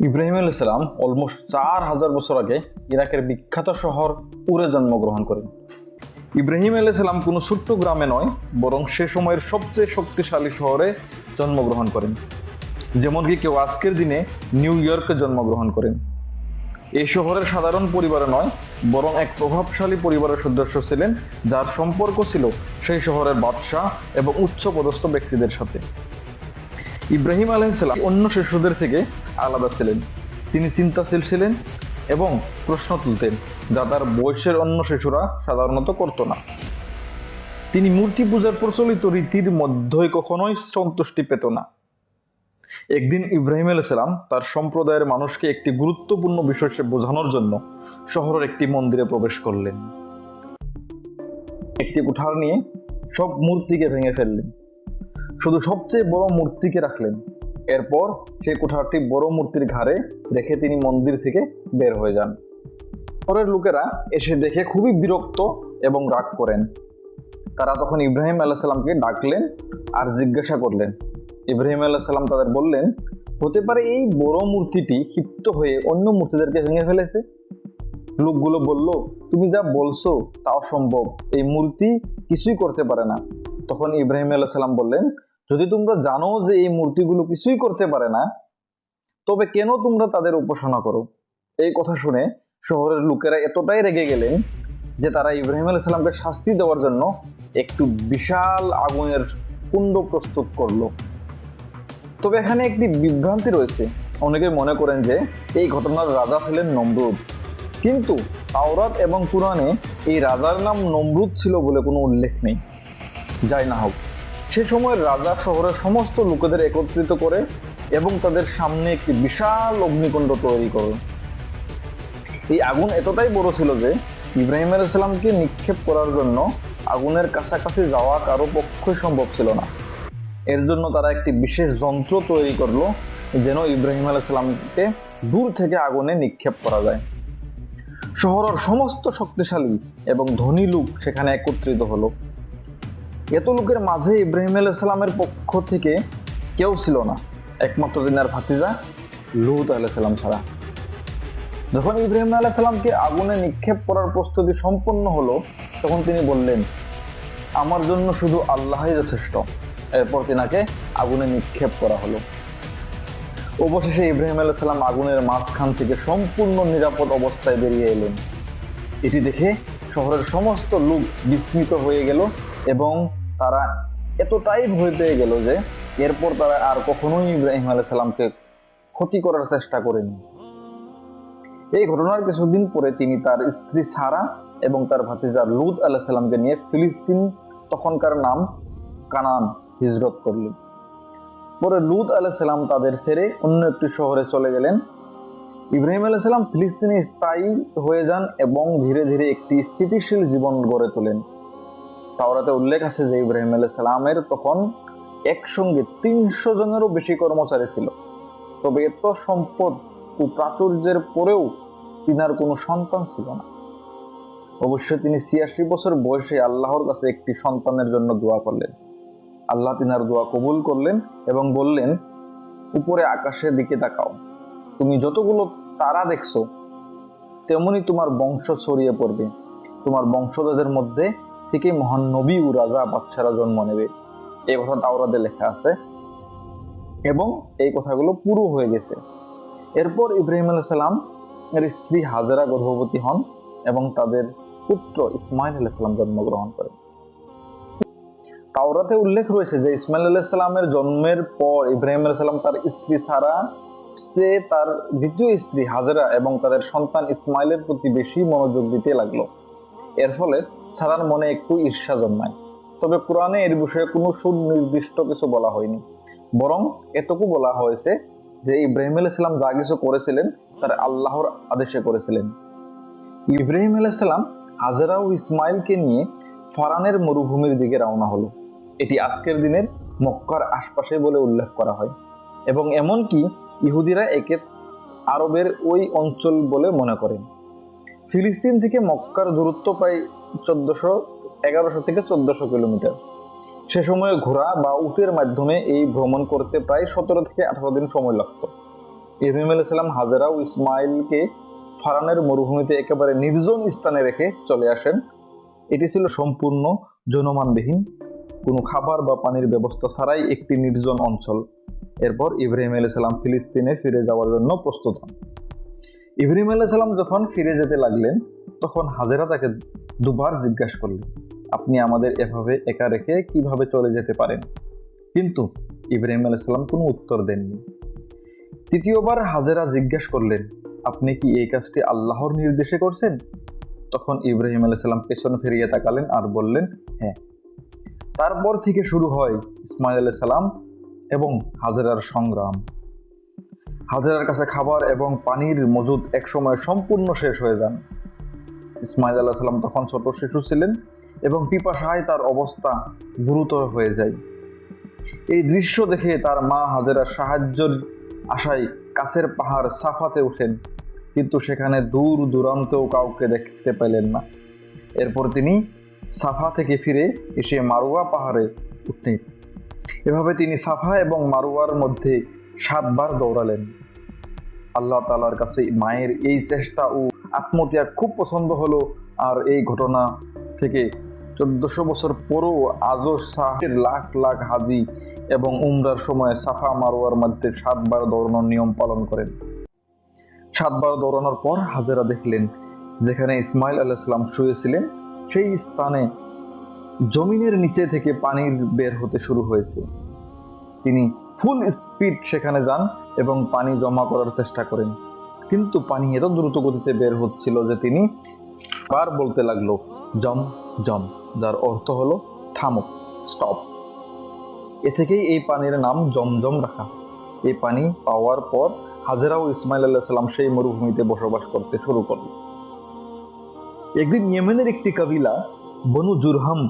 ইব্রাহিম আলাইহিস সালাম অলমোস্ট 4000 বছর আগে ইরাকের বিখ্যাত শহর উরে জন্মগ্রহণ করেন। ইব্রাহিম আলাইহিস সালাম কোনো ছোট্ট গ্রামে নয়, বরং সে সময়ের সবচেয়ে শক্তিশালী শহরে জন্মগ্রহণ করেন। যেমনকি কেউ আজকের দিনে নিউ ইয়র্কে জন্মগ্রহণ করেন। এই শহরের সাধারণ পরিবারে নয়, বরং এক প্রভাবশালী পরিবারের সদস্য ছিলেন, যার সম্পর্ক ছিল সেই শহরের বাদশাহ এবং উচ্চপদস্থ ব্যক্তিদের সাথে। ইব্রাহিম আলাইহিস সালাম অন্য শিশুদের থেকে আলাদা ছিলেন। তিনি চিন্তাশীল ছিলেন এবং প্রশ্ন তুলতেন, যা তার বয়সের অন্য শিশুরা সাধারণত করত না। তিনি মূর্তি পূজার প্রচলিত রীতির মধ্যেই কখনোই সন্তুষ্টি পেত না। একদিন ইব্রাহিম আলাইহিস সালাম তার সম্প্রদায়ের মানুষকে একটি গুরুত্বপূর্ণ বিষয় বোঝানোর জন্য শহরের একটি মন্দিরে প্রবেশ করলেন। একটি কুঠার নিয়ে সব মূর্তিকে ভেঙে ফেললেন, শুধু সবচেয়ে বড় মূর্তিকে রাখলেন। এরপর সেই কুঠারটি বড় মূর্তির ঘাড়ে রেখে তিনি মন্দির থেকে বের হয়ে যান। পরের লোকেরা এসে দেখে খুবই বিরক্ত এবং রাগ করেন। তারা তখন ইব্রাহিম আলাইহিস সালামকে ডাকলেন আর জিজ্ঞাসা করলেন। ইব্রাহিম আলাইহিস সালাম তাদের বললেন, হতে পারে এই বড় মূর্তিটি ক্ষিপ্ত হয়ে অন্য মূর্তিদেরকে ভেঙে ফেলেছে। লোকগুলো বলল, তুমি যা বলছো তা অসম্ভব, এই মূর্তি কিছুই করতে পারে না। তখন ইব্রাহিম আলাইহিস সালাম বললেন, যদি তোমরা জানো যে এই মূর্তিগুলো কিছুই করতে পারে না, তবে কেন তোমরা তাদের উপাসনা করো? এই কথা শুনে শহরের লোকেরা এতটাই রেগে গেলেন যে তারা ইব্রাহিম আলাইহিস সালামকে শাস্তি দেওয়ার জন্য একটু বিশাল আগুনের কুণ্ড প্রস্তুত করলো। তবে এখানে একটি বিভ্রান্তি রয়েছে। অনেকে মনে করেন যে এই ঘটনার রাজা ছিলেন নমরুদ, কিন্তু তাওরাত এবং কুরআনে এই রাজার নাম নমরুদ ছিল বলে কোনো উল্লেখ নেই। যাই না হোক, সে সময়ের রাজা শহরের সমস্ত লোকেদের একত্রিত করে এবং তাদের সামনে একটি বিশাল অগ্নিকুণ্ড তৈরি করে। এই আগুন এতটাই বড় ছিল যে ইব্রাহিম আলাইহিস সালামকে নিক্ষেপ করার জন্য আগুনের কাছাকাছি যাওয়া কারো পক্ষই সম্ভব ছিল না। এর জন্য তারা একটি বিশেষ যন্ত্র তৈরি করলো, যেন ইব্রাহিম আলাইহিস সালামকে দূর থেকে আগুনে নিক্ষেপ করা যায়। শহরের সমস্ত শক্তিশালী এবং ধনী লোক সেখানে একত্রিত হলো। এত লোকের মাঝে ইব্রাহিম আলাইহিস সালামের পক্ষ থেকে কেউ ছিল না, একমাত্র তিনার ভাতিজা লূত আলাইহিস সালাম ছাড়া। যখন ইব্রাহিম আলাইহিস সালামকে আগুনে নিক্ষেপ করার প্রস্তুতি সম্পন্ন হলো, তখন তিনি বললেন, আমার জন্য শুধু আল্লাহই যথেষ্ট। এরপর তিনাকে আগুনে নিক্ষেপ করা হলো। অবশেষে ইব্রাহিম আলাইহিস সালাম আগুনের মাঝখান থেকে সম্পূর্ণ নিরাপদ অবস্থায় বেরিয়ে এলেন। এটি দেখে শহরের সমস্ত লোক বিস্মিত হয়ে গেল এবং তারা এতটাই ভয় পেয়ে গেল যে এরপর তারা আর কখনোই ইব্রাহিম আলাইহিস সালামকে ক্ষতি করার চেষ্টা করেনি। এই ঘটনার কিছুদিন পরে তিনি তার স্ত্রী সারা এবং তার ভাতিজা লূত আলাইহিস সালামকে নিয়ে ফিলিস্তিন, তখনকার নাম কানান, হিজরত করলেন। পরে লূত আলাইহিস সালাম তাদের ছেড়ে অন্য একটি শহরে চলে গেলেন। ইব্রাহিম আলাইহিস সালাম ফিলিস্তিনে স্থায়ী হয়ে যান এবং ধীরে ধীরে একটি স্থিতিশীল জীবন গড়ে তোলেন। তাওরাতে উল্লেখ আছে যে ইব্রাহিম আলাইহিস সালামের তখন একসঙ্গে 300 জনেরও বেশি কর্মচারী ছিল। তবে এত সম্পদ ও প্রাচুর্যের পরেও তিনার কোনো সন্তান ছিল না। অবশ্যই তিনি 86 বছর বয়সে আল্লাহর কাছে একটি সন্তানের জন্য দোয়া করলেন। আল্লাহ তিনার দোয়া কবুল করলেন এবং বললেন, উপরে আকাশের দিকে তাকাও, তুমি যতগুলো তারা দেখছো তেমনি তোমার বংশ ছড়িয়ে পড়বে। তোমার বংশধরদের মধ্যে থেকে মহান নবী ও রাজা বাদশারা জন্ম নেবে। এই কথা তাওরাতে লেখা আছে এবং এই কথাগুলো পুরো হয়ে গেছে। এরপর ইব্রাহিম আলাইহিস সালাম এর স্ত্রী হাজেরা গর্ভবতী হন এবং তাদের পুত্র ইসমাইল আলাইহিস সালাম জন্মগ্রহণ করেন। তাওরাতে উল্লেখ রয়েছে যে ইসমাইল আলাইহিস সালামের জন্মের পর ইব্রাহিম আলাইহিস সালাম তার স্ত্রী সারা সে তার দ্বিতীয় স্ত্রী হাজেরা এবং তাদের সন্তান ইসমাইলের প্রতি বেশি মনোযোগ দিতে লাগলো। এর ফলে সারার মনে একটু ঈর্ষা জন্মায়। তবে কোরআনে এর বিষয়ে কোনো সুনির্দিষ্ট কিছু বলা হয়নি, বরং এটুকু বলা হয়েছে যে ইব্রাহিম আলাইহিস সালাম যা কিছু করেছিলেন তার আল্লাহর আদেশে করেছিলেন। ইব্রাহিম আলাইহিস সালাম হাজেরা ও ইসমাইলকে নিয়ে ফারানের মরুভূমির দিকে রওনা হলো। এটি আজকের দিনের মক্কার আশপাশে বলে উল্লেখ করা হয় এবং এমনকি ইহুদিরা একে আরবের ওই অঞ্চল বলে মনে করেন। ফিলিস্তিন থেকে মক্কার দূরত্ব প্রায় 1100 থেকে 1400 কিলোমিটার। সে সময়ে ঘোড়া বা উটের মাধ্যমে এই ভ্রমণ করতে প্রায় 17 থেকে 18 দিন সময় লাগত। ইব্রাহিম আলাইহিস সালাম হাজেরা ও ইসমাইলকে ফারানের মরুভূমিতে একেবারে নির্জন স্থানে রেখে চলে আসেন। এটি ছিল সম্পূর্ণ জনমানবিহীন, কোনো খাবার বা পানির ব্যবস্থা ছাড়াই একটি নির্জন অঞ্চল। এরপর ইব্রাহিম আলাইহিস সালাম ফিলিস্তিনে ফিরে যাওয়ার জন্য প্রস্তুত হন। ইব্রাহিম আলাইহিস সালাম যখন ফিরে যেতে লাগলেন, তখন হাজেরা তাকে দুবার জিজ্ঞাসা করলেন, আপনি আমাদের এভাবে একা রেখে কিভাবে চলে যেতে পারেন? কিন্তু ইব্রাহিম আলাইহিস সালাম কোনো উত্তর দেননি। তৃতীয়বার হাজেরা জিজ্ঞাসা করলেন, আপনি কি এই কাজটি আল্লাহর নির্দেশে করছেন? তখন ইব্রাহিম আলাইহিস সালাম পেছন ফিরিয়ে তাকালেন আর বললেন, হ্যাঁ। তারপর থেকে শুরু হয় ইসমাইল আলাইহিস সালাম এবং হাজেরার সংগ্রাম। হাজেরার কাছে খাবার এবং পানির মজুদ একসময় সম্পূর্ণ শেষ হয়ে যান। ইসমাইল আলাইহিস সালাম তখন ছোট শিশু ছিলেন এবং পিপাসায় তার অবস্থা গুরুতর হয়ে যায়। এই দৃশ্য দেখে তার মা হাজেরা সাহায্যের আশায় কাছের পাহাড় সাফাতে ওঠেন, কিন্তু সেখানে দূর দূরান্তেও কাউকে দেখতে পেলেন না। এরপর তিনি সাফা থেকে ফিরে এসে মারুয়া পাহাড়ে উঠলেন। এভাবে তিনি সাফা এবং মারুয়ার মধ্যে 7 বার দৌড়ালেন। আল্লাহ তাআলার কাছে মায়ের এই চেষ্টা ও আত্মত্যাগ খুব পছন্দ হলো, আর এই ঘটনা থেকে 1400 বছর পরও আজও সাহের লাখ লাখ হাজি এবং উমরার সময় সাফা মারওয়ার মধ্যে 7 বার দৌড়ানোর নিয়ম পালন করেন। 7 বার দৌড়ানোর পর হাজেরা দেখলেন যেখানে ইসমাইল আলাইহিস সালাম শুয়েছিলেন সেই স্থানে জমিনের নিচে থেকে পানি বের হতে শুরু হয়েছে। তিনি ফুল স্পিড সেখানে যান এবং পানি জমা করার চেষ্টা করেন, কিন্তু পানি এত দ্রুত গতিতে বের হচ্ছিল যে তিনি বার বলতে লাগলো, জম জম, যার অর্থ হলো থামো, স্টপ। এ থেকেই এই পানির নাম জমজম রাখা। এই পানি পাওয়ার পর হাজেরা ও ইসমাইল আলাইহিস সালাম সেই মরুভূমিতে বসবাস করতে শুরু করল। একদিন ইয়েমেনের একটি কাবিলা বনু জুরহাম,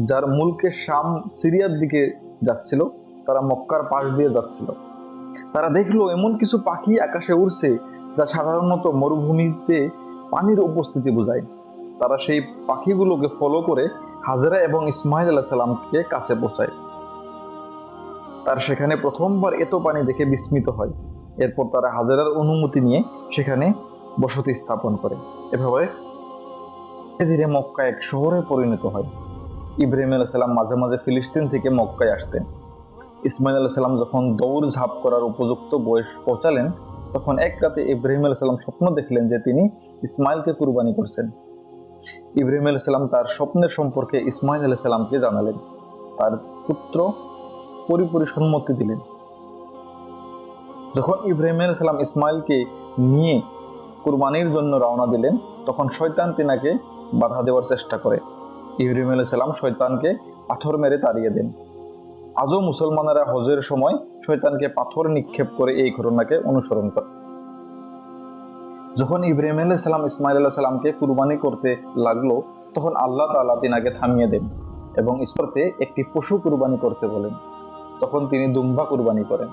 যার মুলকে শাম সিরিয়ার দিকে যাচ্ছিল, তারা মক্কার পাশ দিয়ে যাচ্ছিল। তারা দেখলো এমন কিছু পাখি আকাশে উড়ছে যা সাধারণত মরুভূমিতে পানির উপস্থিতি বোঝায়। তারা সেই পাখিগুলোকে ফলো করে হাজেরা এবং ইসমাইল আলাইহিস সালামকে কাছে পৌঁছায়। তার সেখানে প্রথমবার এত পানি দেখে বিস্মিত হয়। এরপর তারা হাজেরার অনুমতি নিয়ে সেখানে বসতি স্থাপন করে। এভাবে ধীরে ধীরে মক্কা এক শহরে পরিণত হয়। ইব্রাহিম আলাইহিস সালাম মাঝে মাঝে ফিলিস্তিন থেকে মক্কায় আসতেন। ইসমাইল আলাইহিস সালাম যখন দৌড় ঝাঁপ করার উপযুক্ত বয়স পৌঁছালেন, তখন এক রাতে ইব্রাহিম আলাইহিস সালাম স্বপ্ন দেখলেন যে তিনি ইসমাইলকে কুরবানি করছেন। ইব্রাহিম আলাইহিস সালাম তার স্বপ্নের সম্পর্কে ইসমাইল আলাইহিস সালামকে জানালেন। তার পুত্র পরিপূর্ণ সম্মতি দিলেন। যখন ইব্রাহিম আলাইহিস সালাম ইসমাইলকে নিয়ে কুরবানির জন্য রওনা দিলেন, তখন শয়তান তিনাকে বাধা দেওয়ার চেষ্টা করে। ইব্রাহিম আলাইহিস সালাম শয়তানকে পাথর মেরে তাড়িয়ে দেন। আজও মুসলমানেরা হজের সময় শয়তানকে পাথর নিক্ষেপ করে এই ঘটনাকে অনুসরণ করে। যখন ইব্রাহিম আলাইহিস সালাম ইসমাইল আলাইহিস সালামকে কুরবানি করতে লাগলো, তখন আল্লাহ তাআলা তিনাকে থামিয়ে দেন এবং ঈশ্বরকে একটি পশু কুরবানি করতে বলেন। তখন তিনি দুম্বা কুরবানি করেন।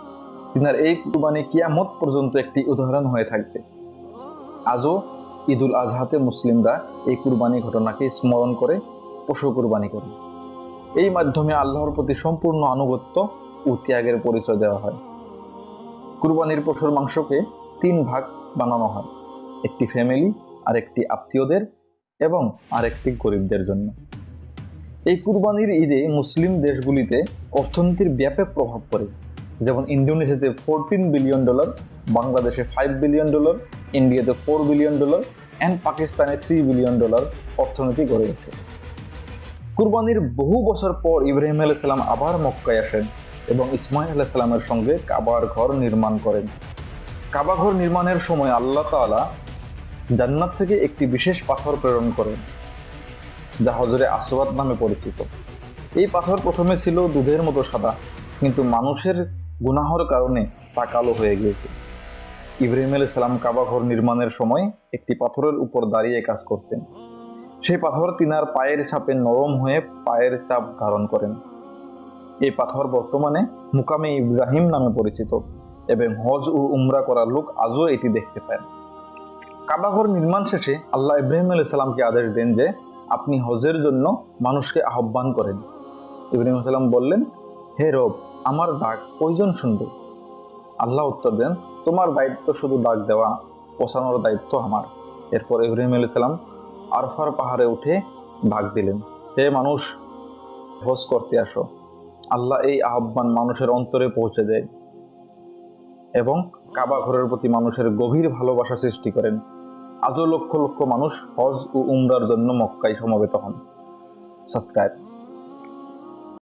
তিনার এই কুরবানি কিয়ামত পর্যন্ত একটি উদাহরণ হয়ে থাকবে। আজও ঈদুল আজহাতে মুসলিমরা এই কুরবানি ঘটনাকে স্মরণ করে পশু কুরবানি করে। এই মাধ্যমে আল্লাহর প্রতি সম্পূর্ণ আনুগত্য ও ত্যাগের পরিচয় দেওয়া হয়। কুরবানির পশুর মাংসকে 3 ভাগ বানানো হয়, একটি ফ্যামিলি, আরেকটি আত্মীয়দের এবং আরেকটি গরিবদের জন্য। এই কুরবানির ঈদে মুসলিম দেশগুলিতে অর্থনীতির ব্যাপক প্রভাব পড়ে। যেমন ইন্দোনেশিয়াতে $14 বিলিয়ন, বাংলাদেশে $5 বিলিয়ন, ইন্ডিয়াতে $4 বিলিয়ন অ্যান্ড পাকিস্তানে $3 বিলিয়ন অর্থনীতি গড়ে ওঠে। কুরবানির বহু বছর পর ইব্রাহিম আলাইহিস সালাম আবার মক্কায় আসেন এবং ইসমাইল আলাইহিস সালামের সঙ্গে কাবার ঘর নির্মাণ করেন। কাবা ঘর নির্মাণের সময় আল্লাহ তাআলা জান্নাত থেকে একটি বিশেষ পাথর প্রেরণ করেন, যা হজরে আসওয়াদ নামে পরিচিত। এই পাথর প্রথমে ছিল দুধের মতো সাদা, কিন্তু মানুষের গুনাহর কারণে তা কালো হয়ে গিয়েছে। ইব্রাহিম আলাইহিস সালাম কাবা ঘর নির্মাণের সময় একটি পাথরের উপর দাঁড়িয়ে কাজ করতেন। সেই পাথর তিনার পায়ের ছাপে নরম হয়ে পায়ের চাপ ধারণ করেন। এই পাথর বর্তমানে মুকামে ইব্রাহিম নামে পরিচিত এবং হজ ও উমরা করা লোক আজও এটি দেখতে পান। কাবাঘর নির্মাণ শেষে আল্লাহ ইব্রাহিম আলাইহিস সালামকে আদেশ দেন যে আপনি হজের জন্য মানুষকে আহ্বান করেন। ইব্রাহিম আলাইহিস সালাম বললেন, হে রব, আমার ডাক কয়জন শুনবে? আল্লাহ উত্তর দেন, তোমার দায়িত্ব শুধু ডাক দেওয়া, পৌঁছানোর দায়িত্ব আমার। এরপর ইব্রাহিম আলাইহিস সালাম আরফার পাহাড়ে উঠে ডাক দিলেন, হে মানুষ, হজ করতে আসো। আল্লাহ এই আহ্বান মানুষের অন্তরে পৌঁছে দেয় এবং কাবা ঘরের প্রতি মানুষের গভীর ভালোবাসা সৃষ্টি করেন। আজও লক্ষ লক্ষ মানুষ হজ ও উমরার জন্য মক্কায় সমবেত হন। সাবস্ক্রাইব।